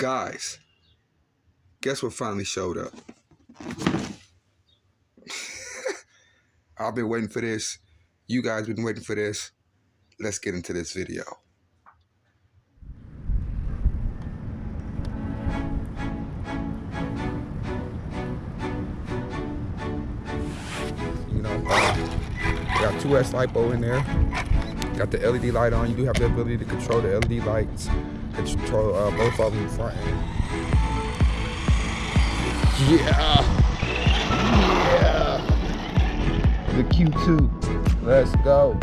Guys, guess what finally showed up? I've been waiting for this. You guys been waiting for this. Let's get into this video. Got 2S LiPo in there. Got the LED light on. You do have the ability to control the LED lights. Control both of them in front end. Yeah. The Q2. Let's go.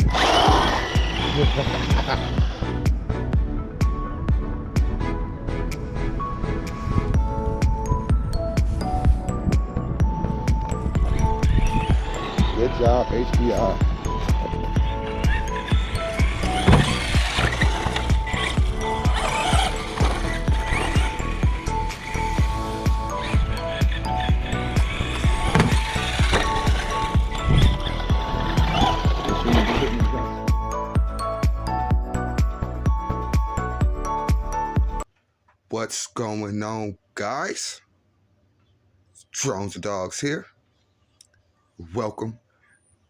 Good job, HPI. What's going on, guys? Drones and Dogs here. Welcome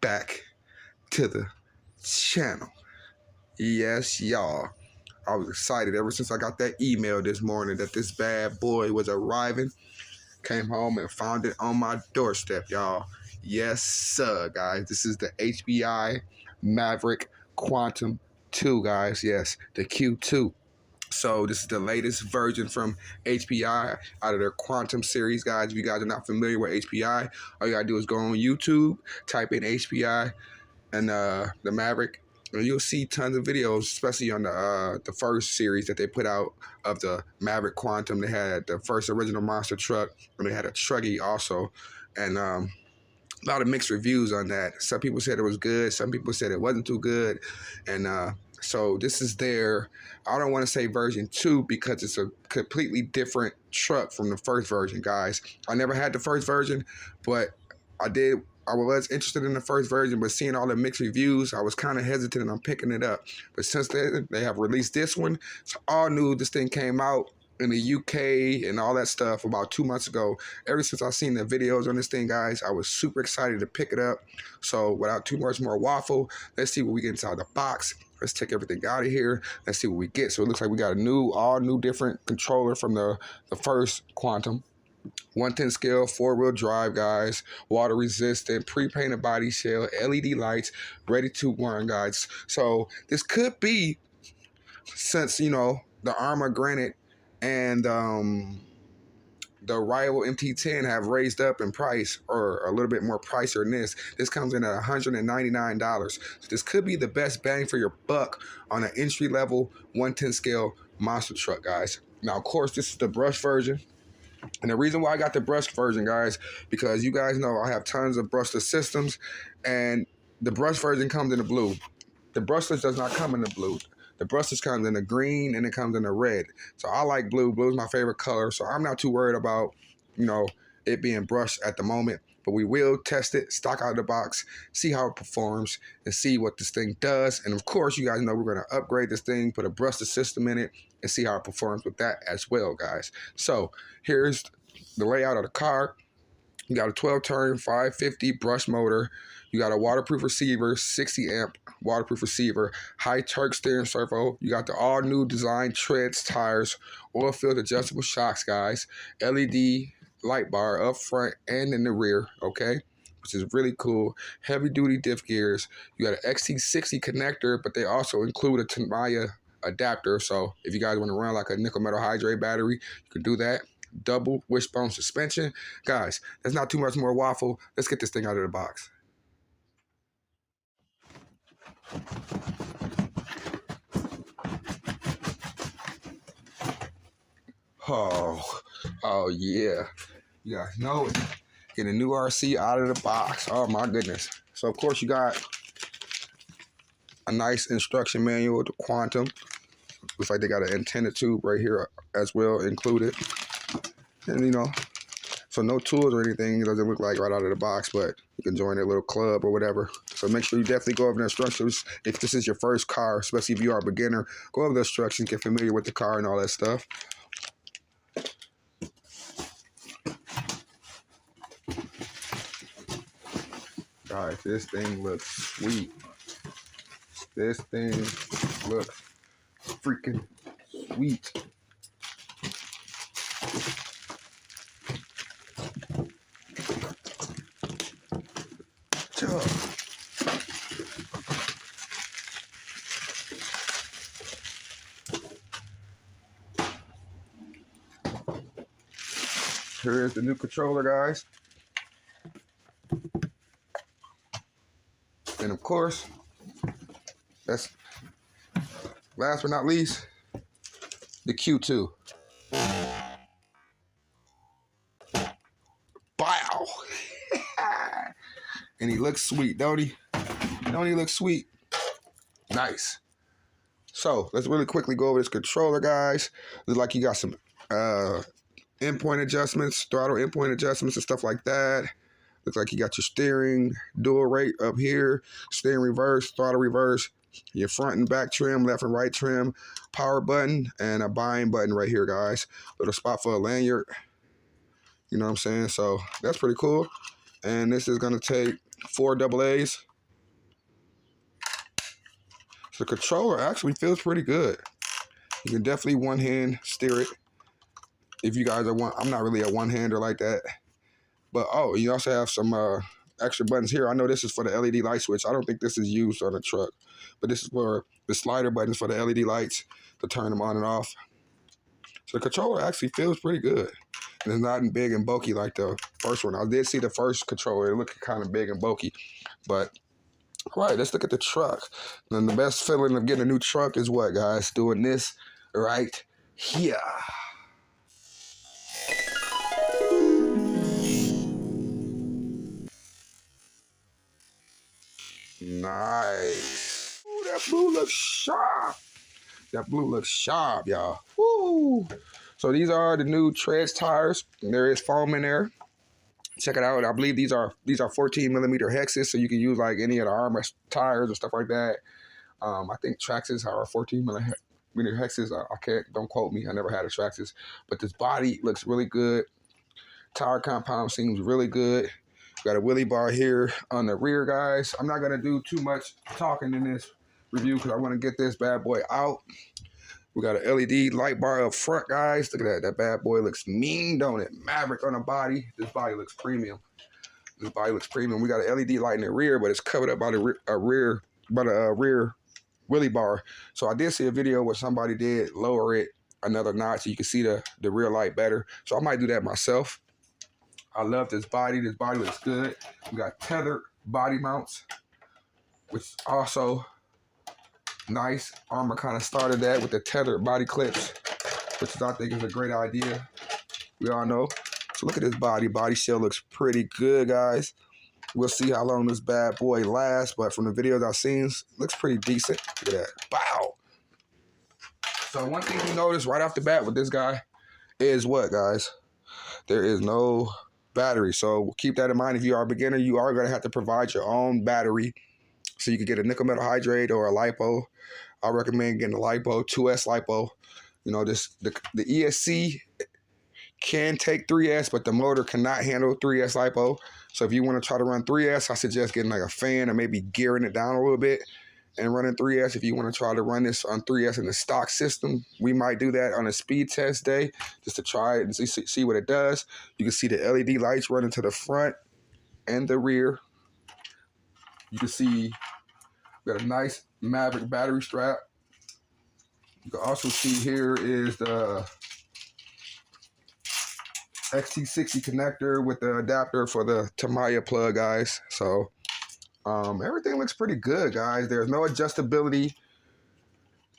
back to the channel. Yes, y'all. I was excited ever since I got that email this morning that this bad boy was arriving. Came home and found it on my doorstep, y'all. Yes, sir, guys. This is the HPI Maverick Quantum 2, guys. Yes, the Q2. So this is the latest version from HPI out of their Quantum series, guys. If you guys are not familiar with HPI, all you gotta do is go on YouTube, type in HPI and the Maverick, and you'll see tons of videos, especially on the first series that they put out of the Maverick Quantum. They had the first original monster truck, and they had a Truggy also, and a lot of mixed reviews on that. Some people said it was good, some people said it wasn't too good, and so this is their, I don't want to say version 2 because it's a completely different truck from the first version, guys. I never had the first version, but I was interested in the first version, but seeing all the mixed reviews, I was kind of hesitant on picking it up. But since then, they have released this one. It's all new. This thing came out in the UK and all that stuff about 2 months ago. Ever since I seen the videos on this thing, guys, I was super excited to pick it up. So without too much more waffle, let's see what we get inside the box. Let's take everything out of here. Let's see what we get. So it looks like we got a all new different controller from the first Quantum. 110 scale, 4-wheel drive, guys. Water resistant, pre-painted body shell, LED lights, ready to run, guys. So this could be, since, you know, the Armor Granite and the rival MT10 have raised up in price, or a little bit more pricier than this. This comes in at $199. So this could be the best bang for your buck on an entry-level 110 scale monster truck, guys. Now, of course, this is the brush version. And the reason why I got the brushed version, guys, because you guys know I have tons of brushless systems, and the brush version comes in the blue. The brushless does not come in the blue. The brushless comes in the green and it comes in the red. So I like blue. Blue is my favorite color. So I'm not too worried about, you know, it being brushed at the moment. But we will test it, stock out of the box, see how it performs, and see what this thing does. And of course, you guys know we're going to upgrade this thing, put a brushless system in it, and see how it performs with that as well, guys. So here's the layout of the car. You got a 12-turn 550 brush motor. You got a waterproof receiver, 60 amp waterproof receiver, high torque steering servo. You got the all new design treads, tires, oil filled adjustable shocks, guys. LED light bar up front and in the rear, okay? Which is really cool. Heavy duty diff gears. You got an XT60 connector, but they also include a Tamiya adapter. So if you guys want to run like a nickel metal hydrate battery, you can do that. Double wishbone suspension. Guys, there's not too much more waffle. Let's get this thing out of the box. Oh yeah. You guys know it. Get a new RC out of the box. Oh my goodness. So of course you got a nice instruction manual, the Quantum. Looks like they got an antenna tube right here as well included. And you know, So no tools or anything. It doesn't look like right out of the box, but you can join a little club or whatever. So make sure you definitely go over the instructions. If this is your first car, especially if you are a beginner, go over the instructions, get familiar with the car and all that stuff. Guys, this thing looks sweet. This thing looks freaking sweet. Here is the new controller, guys. And of course, that's last but not least, the Q2. Bow! And he looks sweet, don't he? Don't he look sweet? Nice. So let's really quickly go over this controller, guys. Looks like you got some endpoint adjustments, throttle endpoint adjustments and stuff like that. Looks like you got your steering dual rate up here, steering reverse, throttle reverse, your front and back trim, left and right trim, power button, and a bind button right here, guys. Little spot for a lanyard. You know what I'm saying? So that's pretty cool. And this is going to take 4 AA's. So the controller actually feels pretty good. You can definitely one-hand steer it. If you guys are I'm not really a one-hander like that. But, oh, you also have some extra buttons here. I know this is for the LED light switch. I don't think this is used on the truck. But this is for the slider buttons for the LED lights to turn them on and off. So the controller actually feels pretty good. And it's not big and bulky like the first one. I did see the first controller. It looked kind of big and bulky. But, all right, let's look at the truck. And the best feeling of getting a new truck is what, guys? Doing this right here. Nice. Ooh, that blue looks sharp. That blue looks sharp, y'all. Woo. So these are the new treads tires. There is foam in there. Check it out. I believe these are 14 millimeter hexes, so you can use like any of the Armor tires or stuff like that. I think Traxxas are 14 millimeter hexes. Don't quote me. I never had a Traxxas, but this body looks really good. Tire compound seems really good. Got a wheelie bar here on the rear, guys. I'm not gonna do too much talking in this review because I want to get this bad boy out. We got an LED light bar up front, guys. Look at that. That bad boy looks mean, don't it? Maverick on the body. This body looks premium. This body looks premium. We got an LED light in the rear, but it's covered up by the rear wheelie bar. So I did see a video where somebody did lower it another notch so you can see the rear light better. So I might do that myself. I love this body. This body looks good. We got tethered body mounts, which is also nice. Armor kind of started that with the tethered body clips, which I think is a great idea. We all know. So look at this body. Body shell looks pretty good, guys. We'll see how long this bad boy lasts, but from the videos I've seen, it looks pretty decent. Look at that. Wow. So one thing you notice right off the bat with this guy is what, guys? There is no battery. So keep that in mind. If you are a beginner, you are going to have to provide your own battery. So you can get a nickel metal hydrate or a LiPo. I recommend getting a LiPo, 2S LiPo. You know, the ESC can take 3S, but the motor cannot handle 3S LiPo. So if you want to try to run 3S, I suggest getting like a fan or maybe gearing it down a little bit and running 3S. If you want to try to run this on 3S in the stock system, we might do that on a speed test day just to try it and see what it does. You can see the LED lights running to the front and the rear. You can see we got a nice Maverick battery strap. You can also see here is the XT60 connector with the adapter for the Tamiya plug, guys. So everything looks pretty good, guys. There's no adjustability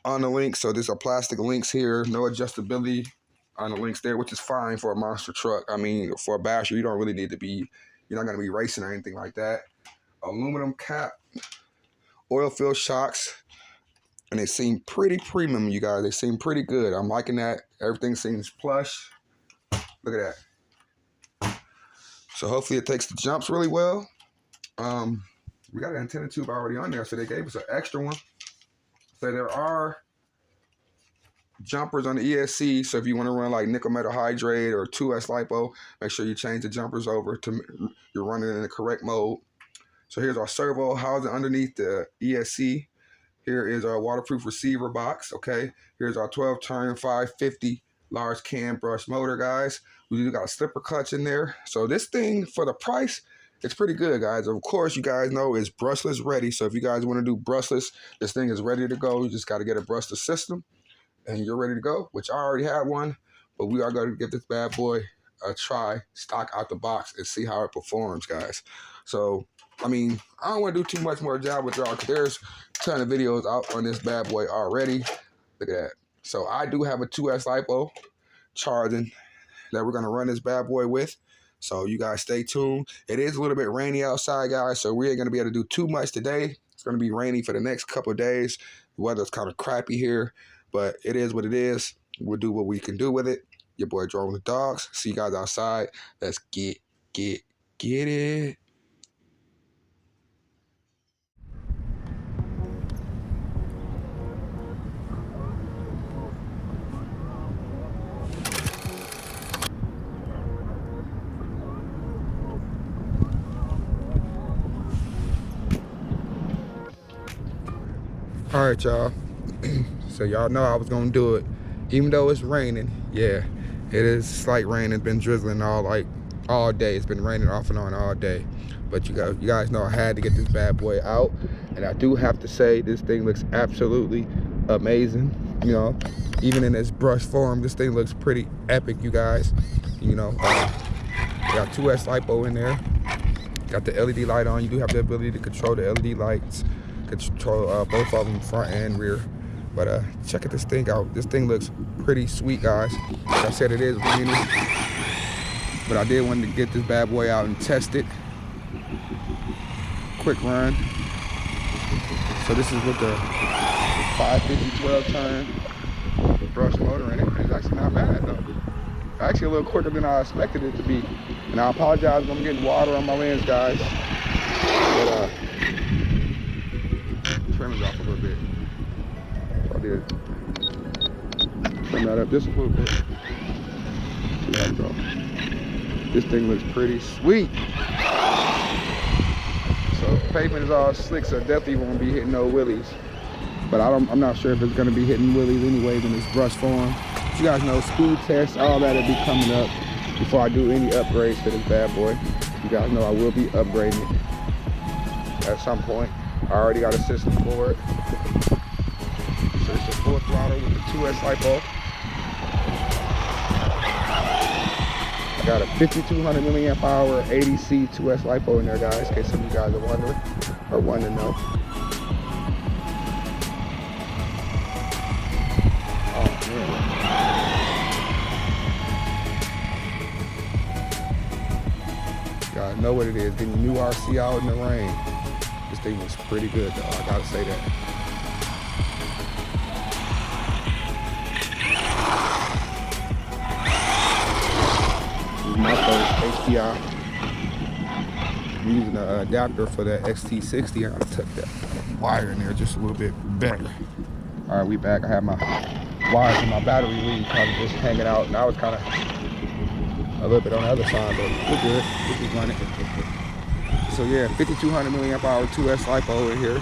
on the links. So there's a plastic links here. No adjustability on the links there, which is fine for a monster truck. I mean, for a basher, you don't really need to be, you're not going to be racing or anything like that. Aluminum cap, oil filled shocks, and they seem pretty premium, you guys. They seem pretty good. I'm liking that. Everything seems plush. Look at that. So hopefully it takes the jumps really well. We got an antenna tube already on there, so they gave us an extra one. So there are jumpers on the ESC. So if you want to run like nickel metal hydrate or 2S LiPo, make sure you change the jumpers over to you're running in the correct mode. So here's our servo housing underneath the ESC. Here is our waterproof receiver box, okay? Here's our 12-turn 550 large cam brush motor, guys. We do got a slipper clutch in there. So this thing, for the price, it's pretty good, guys. Of course, you guys know it's brushless ready. So if you guys want to do brushless, this thing is ready to go. You just got to get a brushless system, and you're ready to go, which I already have one. But we are going to give this bad boy a try, stock out the box, and see how it performs, guys. So, I mean, I don't want to do too much more job with y'all because there's a ton of videos out on this bad boy already. Look at that. So I do have a 2S LiPo charging that we're going to run this bad boy with. So you guys stay tuned. It is a little bit rainy outside, guys, so we ain't going to be able to do too much today. It's going to be rainy for the next couple of days. The weather's kind of crappy here, but it is what it is. We'll do what we can do with it. Your boy Drone with Dogs. See you guys outside. Let's get it. All right, y'all. So y'all know I was gonna do it, even though it's raining. Yeah, it is slight rain. It's been drizzling all day. It's been raining off and on all day. But you guys know I had to get this bad boy out, and I do have to say this thing looks absolutely amazing. You know, even in its brush form, this thing looks pretty epic, you guys. You know, got 2S LiPo in there. Got the LED light on. You do have the ability to control the LED lights. Control both of them, front and rear. But check this thing out. This thing looks pretty sweet, guys. Like I said, it is raining, but I did want to get this bad boy out and test it. Quick run. So this is with the 550 12-turn brush motor in it. It's actually not bad though. Actually a little quicker than I expected it to be. And I apologize if I'm getting water on my lens, guys. But trim it off a little bit. So I did trim that up just a little bit. There we go. This thing looks pretty sweet. So pavement is all slick, so definitely won't be hitting no wheelies. But I'm not sure if it's gonna be hitting wheelies anyways in this brush form. But you guys know speed tests, all that will be coming up before I do any upgrades to this bad boy. You guys know I will be upgrading it at some point. I already got a system for it. So it's a full throttle with the 2S LiPo. I got a 5200 milliamp hour 80C 2S LiPo in there, guys, in case some of you guys are wondering or want to know. Oh man. You guys know what it is, getting new RC out in the rain. This thing looks pretty good though, I gotta say that. This is my first HPI. I'm using an adapter for that XT60. I gotta tuck that wire in there just a little bit better. All right, we back. I have my wires in my battery lead kind of just hanging out, and I was kind of a little bit on the other side, but we're good. This is running. So yeah, 5200 milliamp hour 2S LiPo in here.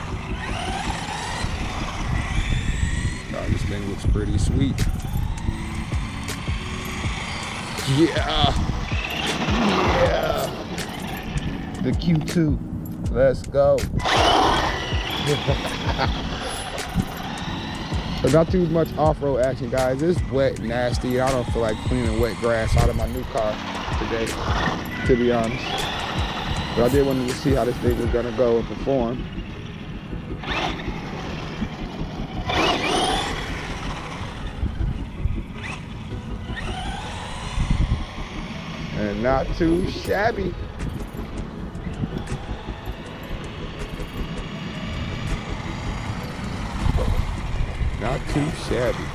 Oh, this thing looks pretty sweet. Yeah. The Q2. Let's go. But not too much off-road action, guys. It's wet, nasty. I don't feel like cleaning wet grass out of my new car today, to be honest. But I did want to see how this thing was gonna go and perform. And not too shabby. Not too shabby.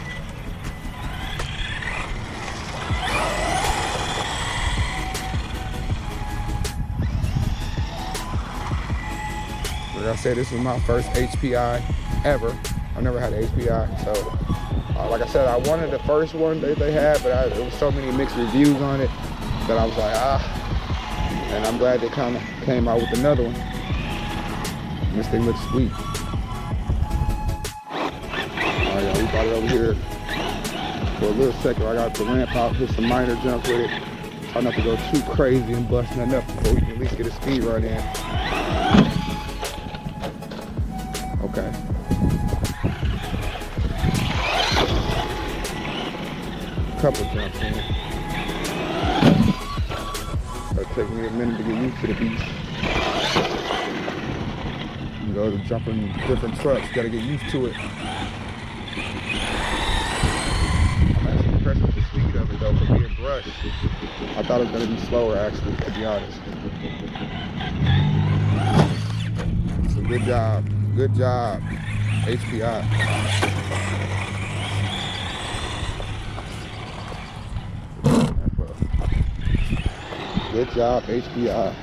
Like I said, this is my first HPI ever. I've never had an HPI, so like I said, I wanted the first one that they had, but there was so many mixed reviews on it that I was like, and I'm glad they kind of came out with another one. This thing looks sweet. Alright, y'all, we brought it over here for a little second. I got the ramp out, hit some minor jumps with it. Try not to go too crazy and bust nothing up before we can at least get a speed run in. Okay. Couple jumps in. It'll take me a minute to get used to the beast. You know, to jumping different trucks, gotta get used to it. I'm actually impressed with the speed of it though for being brushed. I thought it was gonna be slower actually, to be honest. So good job, HPI. Good job, HPI.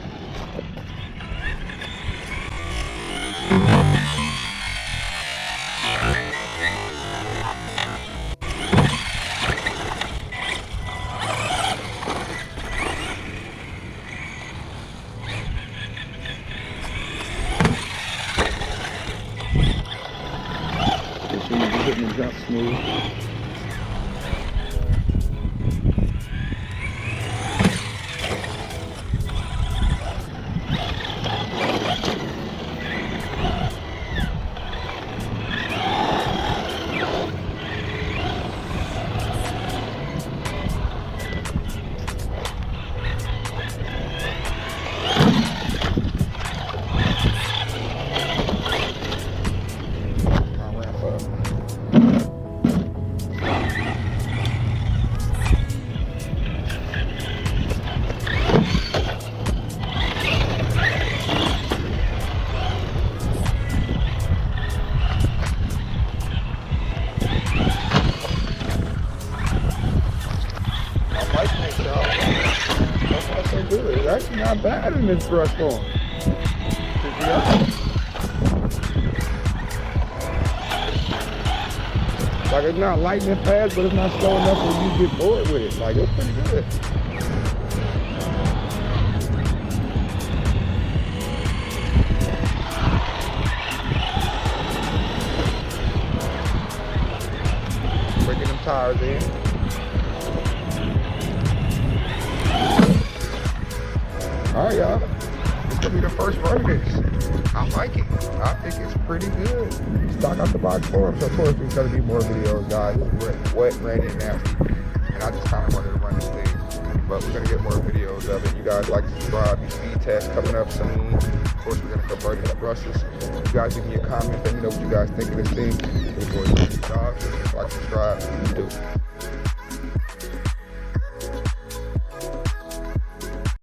Make sure you're hitting the jump smooth. It's actually not bad in this brush form. Like it's not lightning fast, but it's not slow enough where you get bored with it. Like it's pretty good. Breaking them tires in. Alright, y'all. This gonna be the first run of this. I like it. I think it's pretty good. Stock out the box for him. So of course there's gonna be more videos, guys. It's wet, rainy, and nasty. And I just kinda wanted to run this thing. But we're gonna get more videos of it. You guys like to subscribe. These speed tests coming up soon. Of course we're gonna convert it to brushes. You guys give me a comment, let me know what you guys think of this thing. Like, subscribe, you do.